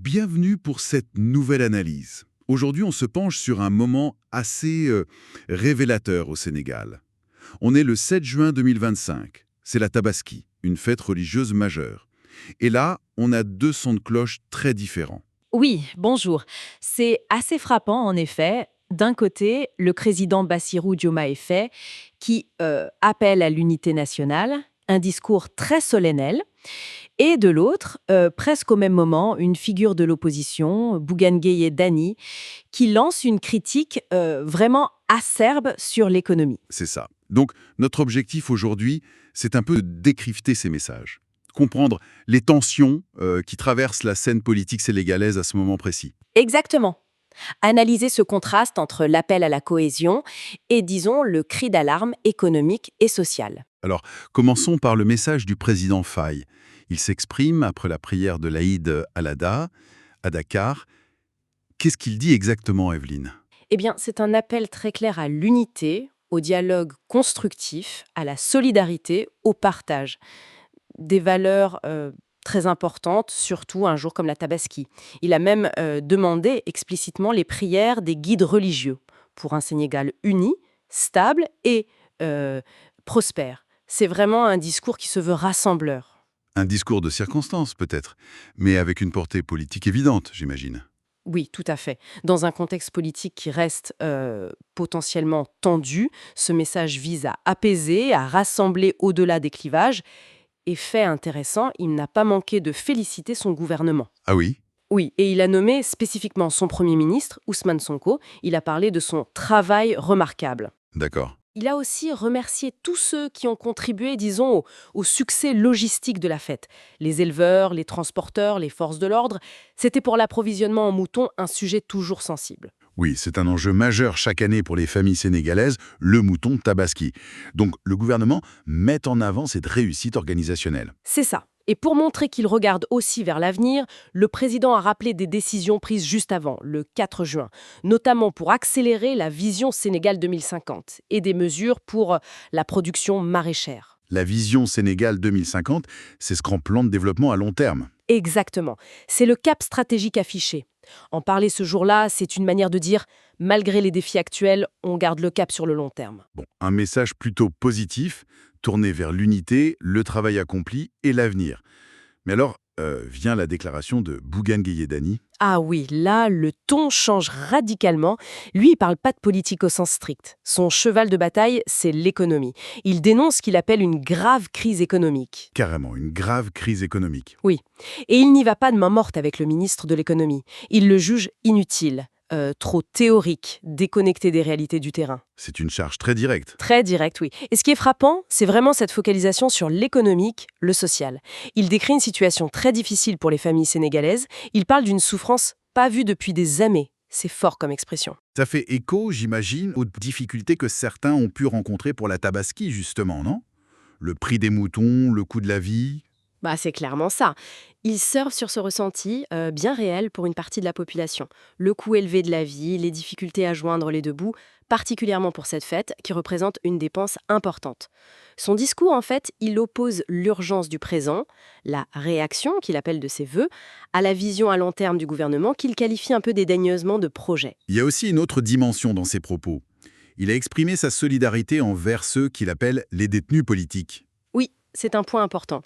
Bienvenue pour cette nouvelle analyse. Aujourd'hui, on se penche sur un moment assez révélateur au Sénégal. On est le 7 juin 2025. C'est la Tabaski, une fête religieuse majeure. Et là, on a deux sons de cloche très différents. Oui, bonjour. C'est assez frappant, en effet. D'un côté, le président Bassirou Diomaye Faye qui appelle à l'unité nationale, un discours très solennel, et de l'autre, presque au même moment, une figure de l'opposition, Bougane Gueye Dany, qui lance une critique vraiment acerbe sur l'économie. C'est ça. Donc, notre objectif aujourd'hui, c'est un peu de décrypter ces messages. Comprendre les tensions qui traversent la scène politique sénégalaise à ce moment précis. Exactement. Analyser ce contraste entre l'appel à la cohésion et, disons, le cri d'alarme économique et social. Alors, commençons par le message du président Faye. Il s'exprime après la prière de l'Aïd al-Adha à Dakar. Qu'est-ce qu'il dit exactement, Evelyne? Eh bien, c'est un appel très clair à l'unité, au dialogue constructif, à la solidarité, au partage. Des valeurs très importantes, surtout un jour comme la Tabaski. Il a même demandé explicitement les prières des guides religieux pour un Sénégal uni, stable et euh, prospère. C'est vraiment un discours qui se veut rassembleur. Un discours de circonstance, peut-être, mais avec une portée politique évidente, j'imagine. Oui, tout à fait. Dans un contexte politique qui reste potentiellement tendu, ce message vise à apaiser, à rassembler au-delà des clivages. Et fait intéressant, il n'a pas manqué de féliciter son gouvernement. Ah oui? Oui, et il a nommé spécifiquement son Premier ministre, Ousmane Sonko. Il a parlé de son travail remarquable. D'accord. Il a aussi remercié tous ceux qui ont contribué, disons, au succès logistique de la fête. Les éleveurs, les transporteurs, les forces de l'ordre. C'était pour l'approvisionnement en moutons un sujet toujours sensible. Oui, c'est un enjeu majeur chaque année pour les familles sénégalaises, le mouton tabaski. Donc, le gouvernement met en avant cette réussite organisationnelle. C'est ça. Et pour montrer qu'il regarde aussi vers l'avenir, le président a rappelé des décisions prises juste avant, le 4 juin, notamment pour accélérer la vision Sénégal 2050 et des mesures pour la production maraîchère. La vision Sénégal 2050, c'est ce grand plan de développement à long terme. Exactement. C'est le cap stratégique affiché. En parler ce jour-là, c'est une manière de dire, malgré les défis actuels, on garde le cap sur le long terme. Bon, un message plutôt positif, tourné vers l'unité, le travail accompli et l'avenir. Mais alors, vient la déclaration de Bougane Gueye Dany. Ah oui, là, le ton change radicalement. Lui, il parle pas de politique au sens strict. Son cheval de bataille, c'est l'économie. Il dénonce ce qu'il appelle une grave crise économique. Carrément, une grave crise économique. Oui. Et il n'y va pas de main morte avec le ministre de l'économie. Il le juge inutile, trop théorique, déconnecté des réalités du terrain. C'est une charge très directe. Très direct, oui. Et ce qui est frappant, c'est vraiment cette focalisation sur l'économique, le social. Il décrit une situation très difficile pour les familles sénégalaises. Il parle d'une souffrance pas vue depuis des années. C'est fort comme expression. Ça fait écho, j'imagine, aux difficultés que certains ont pu rencontrer pour la Tabaski, justement, non? Le prix des moutons, le coût de la vie. Bah, c'est clairement ça. Il surfe sur ce ressenti bien réel pour une partie de la population. Le coût élevé de la vie, les difficultés à joindre les deux bouts, particulièrement pour cette fête qui représente une dépense importante. Son discours, en fait, il oppose l'urgence du présent, la réaction qu'il appelle de ses vœux, à la vision à long terme du gouvernement qu'il qualifie un peu dédaigneusement de projet. Il y a aussi une autre dimension dans ses propos. Il a exprimé sa solidarité envers ceux qu'il appelle les détenus politiques. Oui, c'est un point important.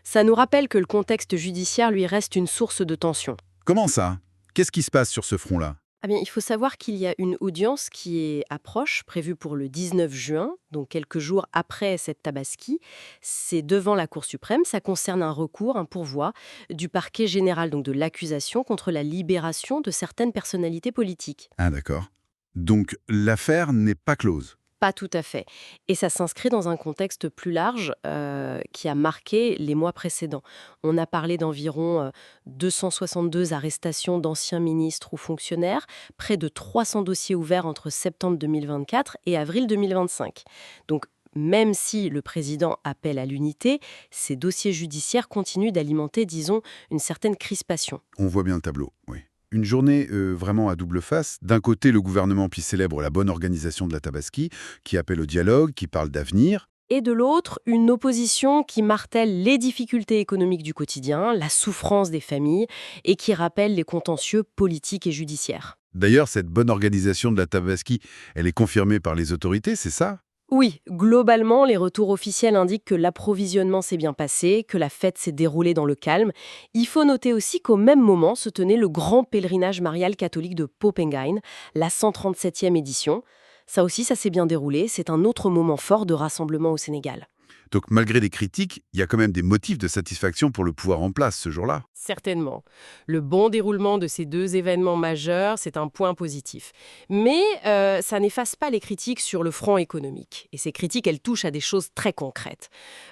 Ça nous rappelle que le contexte judiciaire lui reste une source de tension. Comment ça? Qu'est-ce qui se passe sur ce front-là? Ah bien, il faut savoir qu'il y a une audience qui est approche, prévue pour le 19 juin, donc quelques jours après cette Tabaski. C'est devant la Cour suprême. Ça concerne un recours, un pourvoi du parquet général, donc de l'accusation contre la libération de certaines personnalités politiques. Ah d'accord. Donc l'affaire n'est pas close. Pas tout à fait. Et ça s'inscrit dans un contexte plus large qui a marqué les mois précédents. On a parlé d'environ 262 arrestations d'anciens ministres ou fonctionnaires, près de 300 dossiers ouverts entre septembre 2024 et avril 2025. Donc, même si le président appelle à l'unité, ces dossiers judiciaires continuent d'alimenter, disons, une certaine crispation. On voit bien le tableau, oui. Une journée vraiment à double face. D'un côté, le gouvernement qui célèbre la bonne organisation de la Tabaski, qui appelle au dialogue, qui parle d'avenir. Et de l'autre, une opposition qui martèle les difficultés économiques du quotidien, la souffrance des familles, et qui rappelle les contentieux politiques et judiciaires. D'ailleurs, cette bonne organisation de la Tabaski, elle est confirmée par les autorités, c'est ça? Oui, globalement, les retours officiels indiquent que l'approvisionnement s'est bien passé, que la fête s'est déroulée dans le calme. Il faut noter aussi qu'au même moment se tenait le grand pèlerinage marial catholique de Poppengein, la 137e édition. Ça aussi, ça s'est bien déroulé. C'est un autre moment fort de rassemblement au Sénégal. Donc malgré les critiques, il y a quand même des motifs de satisfaction pour le pouvoir en place ce jour-là. Certainement. Le bon déroulement de ces deux événements majeurs, c'est un point positif. Mais ça n'efface pas les critiques sur le front économique. Et ces critiques, elles touchent à des choses très concrètes.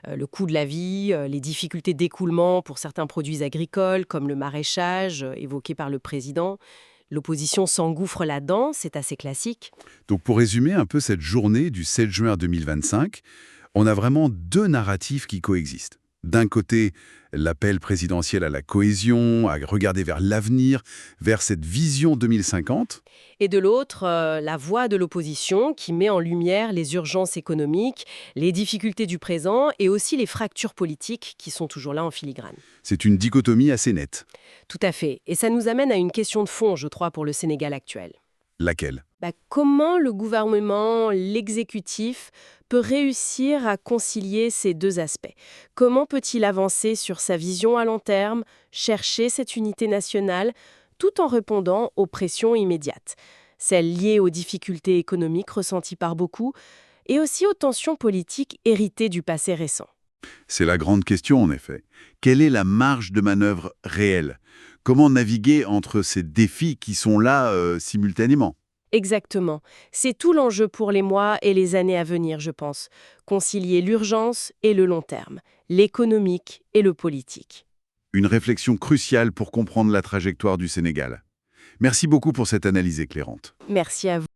Le coût de la vie, les difficultés d'écoulement pour certains produits agricoles, comme le maraîchage, évoqué par le président. L'opposition s'engouffre là-dedans, c'est assez classique. Donc pour résumer un peu cette journée du 7 juin 2025, on a vraiment deux narratifs qui coexistent. D'un côté, l'appel présidentiel à la cohésion, à regarder vers l'avenir, vers cette vision 2050. Et de l'autre, la voix de l'opposition qui met en lumière les urgences économiques, les difficultés du présent et aussi les fractures politiques qui sont toujours là en filigrane. C'est une dichotomie assez nette. Tout à fait. Et ça nous amène à une question de fond, je crois, pour le Sénégal actuel. Laquelle? Comment le gouvernement, l'exécutif, peut réussir à concilier ces deux aspects? Comment peut-il avancer sur sa vision à long terme, chercher cette unité nationale, tout en répondant aux pressions immédiates, celles liées aux difficultés économiques ressenties par beaucoup, et aussi aux tensions politiques héritées du passé récent? C'est la grande question en effet. Quelle est la marge de manœuvre réelle? Comment naviguer entre ces défis qui sont là simultanément? Exactement. C'est tout l'enjeu pour les mois et les années à venir, je pense. Concilier l'urgence et le long terme, l'économique et le politique. Une réflexion cruciale pour comprendre la trajectoire du Sénégal. Merci beaucoup pour cette analyse éclairante. Merci à vous.